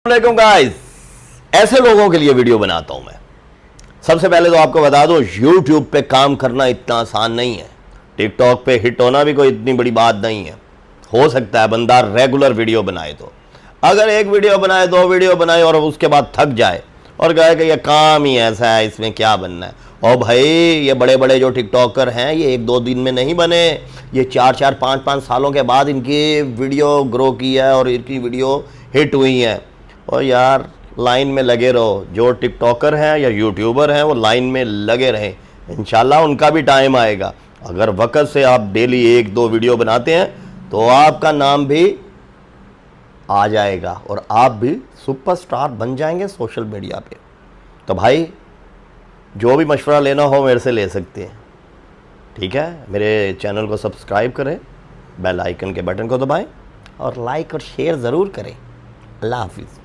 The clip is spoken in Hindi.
वालेकुम गाइस, ऐसे लोगों के लिए वीडियो बनाता हूं मैं। सबसे पहले तो आपको बता दूं, YouTube पे काम करना इतना आसान नहीं है। टिकटॉक पे हिट होना भी कोई इतनी बड़ी बात नहीं है। हो सकता है बंदा रेगुलर वीडियो बनाए, तो अगर एक वीडियो बनाए, दो वीडियो बनाए और उसके बाद थक जाए और कहे कि ये काम ही ऐसा है, इसमें क्या बनना है। और भाई, ये बड़े बड़े जो टिकटॉकर हैं, ये एक दो दिन में नहीं बने, ये 4-4, 5-5 सालों के बाद इनकी वीडियो ग्रो की है और इनकी वीडियो हिट हुई है। और यार, लाइन में लगे रहो। जो टिकटॉकर हैं या यूट्यूबर हैं, वो लाइन में लगे रहें, इंशाल्लाह उनका भी टाइम आएगा। अगर वक्त से आप डेली एक दो वीडियो बनाते हैं तो आपका नाम भी आ जाएगा और आप भी सुपरस्टार बन जाएंगे सोशल मीडिया पे। तो भाई, जो भी मशवरा लेना हो मेरे से ले सकते हैं, ठीक है। मेरे चैनल को सब्सक्राइब करें, बेल आइकन के बटन को दबाएं और लाइक और शेयर ज़रूर करें। अल्लाह हाफिज़।